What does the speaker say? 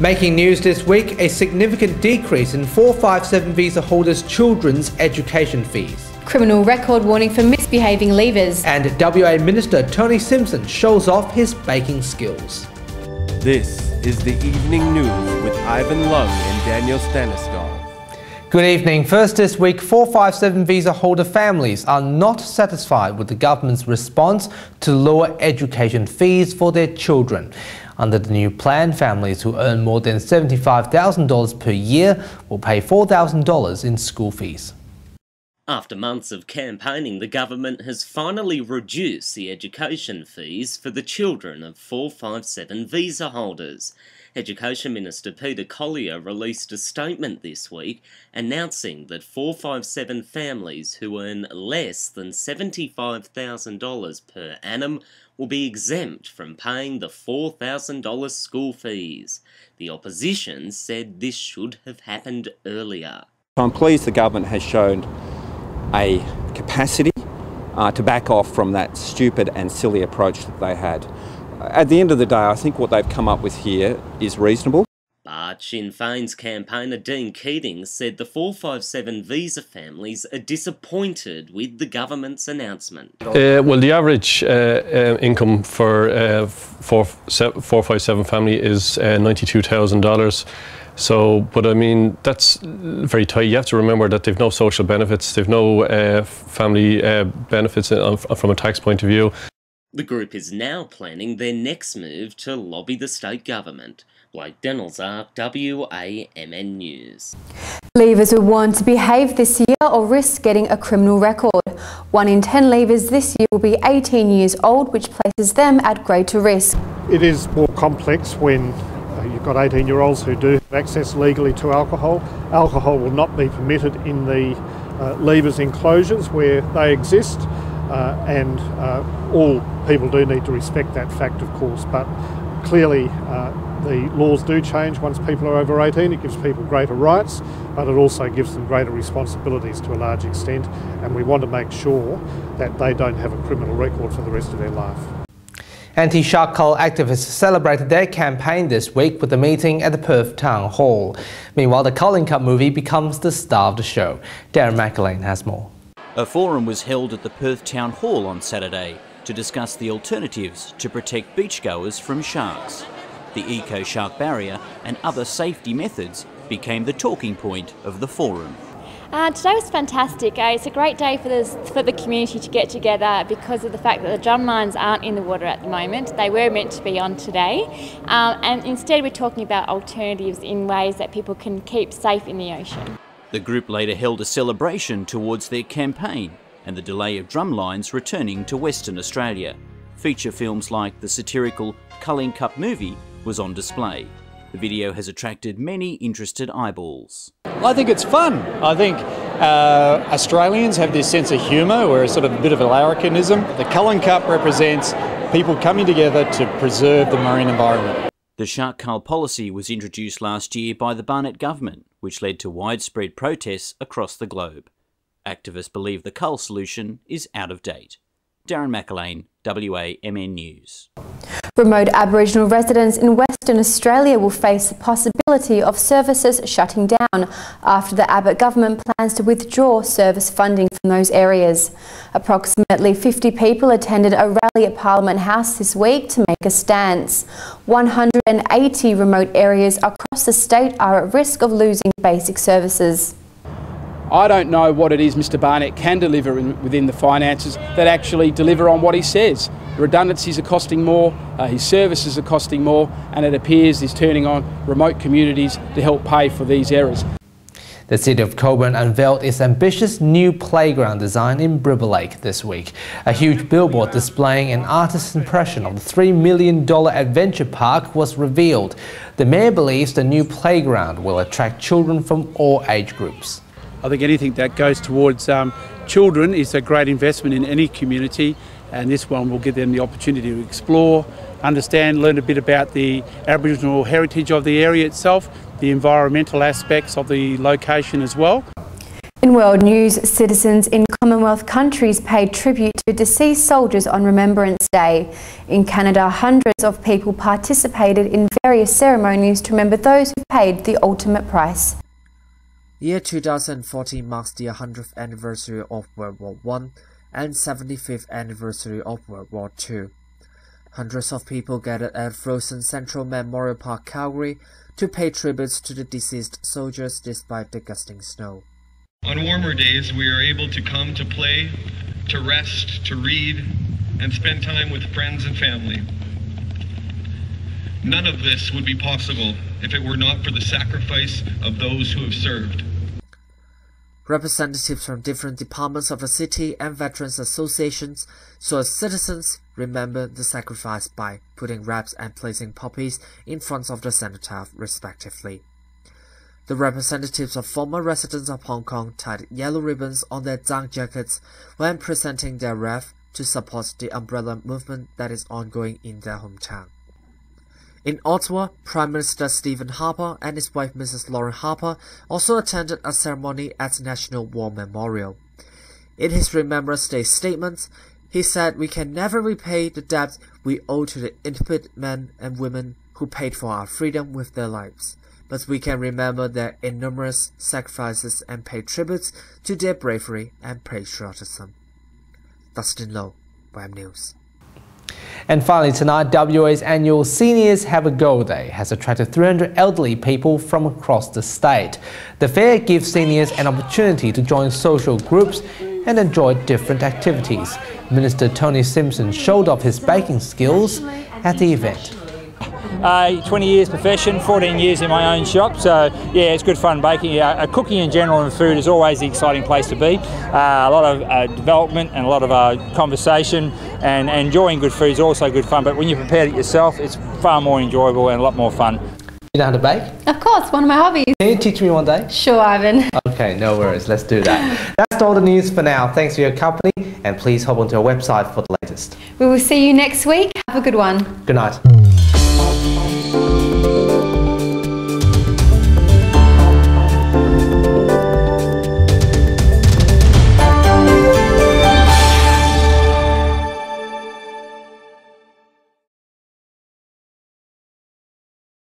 Making news this week, a significant decrease in 457 visa holders' children's education fees. Criminal record warning for misbehaving leavers. And WA Minister Tony Simpson shows off his baking skills. This is the Evening News with Ivan Leung and Danielle Staniskov. Good evening. First this week, 457 visa holder families are not satisfied with the government's response to lower education fees for their children. Under the new plan, families who earn more than $75,000 per year will pay $4,000 in school fees. After months of campaigning, the government has finally reduced the education fees for the children of 457 visa holders. Education Minister Peter Collier released a statement this week announcing that 457 families who earn less than $75,000 per annum will be exempt from paying the $4,000 school fees. The opposition said this should have happened earlier. I'm pleased the government has shown a capacity to back off from that stupid and silly approach that they had. At the end of the day, I think what they've come up with here is reasonable. But Sinn Féin's campaigner Dean Keating said the 457 visa families are disappointed with the government's announcement. Well, the average income for 457 family is $92,000. So, but I mean, that's very tight. You have to remember that they've no social benefits, they've no family benefits from a tax point of view. The group is now planning their next move to lobby the state government. Like Danilczak, WAMN News. Leavers will want to behave this year or risk getting a criminal record. 1 in 10 leavers this year will be 18 years old, which places them at greater risk. It is more complex when you've got 18-year-olds who do have access legally to alcohol. Alcohol will not be permitted in the leavers enclosures where they exist, and all people do need to respect that fact, of course, but clearly the laws do change once people are over 18. It gives people greater rights, but it also gives them greater responsibilities to a large extent, and we want to make sure that they don't have a criminal record for the rest of their life. Anti-shark cull activists celebrated their campaign this week with a meeting at the Perth Town Hall. Meanwhile, the Culling Cup movie becomes the star of the show. Darren McErlain has more. A forum was held at the Perth Town Hall on Saturday to discuss the alternatives to protect beachgoers from sharks. The eco-shark barrier and other safety methods became the talking point of the forum. Today was fantastic. It's a great day for the community to get together because of the fact that the drumlines aren't in the water at the moment. They were meant to be on today, and instead we're talking about alternatives in ways that people can keep safe in the ocean. The group later held a celebration towards their campaign and the delay of drumlines returning to Western Australia. Feature films like the satirical Culling Cup movie was on display. The video has attracted many interested eyeballs. I think it's fun. I think Australians have this sense of humour, we're sort of a bit of a larrikinism. The Culling Cup represents people coming together to preserve the marine environment. The shark cull policy was introduced last year by the Barnett government, which led to widespread protests across the globe. Activists believe the cull solution is out of date. Darren McErlain, WAMN News. Remote Aboriginal residents in Western Australia will face the possibility of services shutting down after the Abbott government plans to withdraw service funding from those areas. Approximately 50 people attended a rally at Parliament House this week to make a stance. 180 remote areas across the state are at risk of losing basic services. I don't know what it is Mr Barnett can deliver within the finances that actually deliver on what he says. The redundancies are costing more, his services are costing more, and it appears he's turning on remote communities to help pay for these errors. The City of Cockburn unveiled its ambitious new playground design in Bribble Lake this week. A huge billboard displaying an artist's impression of the $3 million adventure park was revealed. The mayor believes the new playground will attract children from all age groups. I think anything that goes towards children is a great investment in any community, and this one will give them the opportunity to explore, understand, learn a bit about the Aboriginal heritage of the area itself, the environmental aspects of the location as well. In world news, citizens in Commonwealth countries paid tribute to deceased soldiers on Remembrance Day. In Canada, hundreds of people participated in various ceremonies to remember those who paid the ultimate price. The year 2014 marks the 100th anniversary of World War I and 75th anniversary of World War II. Hundreds of people gathered at Frozen Central Memorial Park, Calgary, to pay tributes to the deceased soldiers despite the gusting snow. On warmer days, we are able to come to play, to rest, to read, and spend time with friends and family. None of this would be possible if it were not for the sacrifice of those who have served. Representatives from different departments of the city and veterans associations so as citizens remember the sacrifice by putting wreaths and placing poppies in front of the cenotaph respectively. The representatives of former residents of Hong Kong tied yellow ribbons on their down jackets when presenting their wreath to support the umbrella movement that is ongoing in their hometown. In Ottawa, Prime Minister Stephen Harper and his wife Mrs. Lauren Harper also attended a ceremony at National War Memorial. In his Remembrance Day statement, he said, "We can never repay the debt we owe to the intrepid men and women who paid for our freedom with their lives, but we can remember their enormous sacrifices and pay tributes to their bravery and patriotism." Dustin, WAM News. And finally tonight, WA's annual Seniors Have a Go Day has attracted 300 elderly people from across the state. The fair gives seniors an opportunity to join social groups and enjoy different activities. Minister Tony Simpson showed off his baking skills at the event. 20 years profession, 14 years in my own shop, so yeah, it's good fun baking. Cooking in general and food is always the exciting place to be. A lot of development and a lot of conversation, and enjoying good food is also good fun, but when you prepare it yourself, it's far more enjoyable and a lot more fun. You know how to bake? Of course, one of my hobbies. Can you teach me one day? Sure, Ivan. Okay, no worries, let's do that. That's all the news for now. Thanks for your company, and please hop onto our website for the latest. We will see you next week. Have a good one. Good night.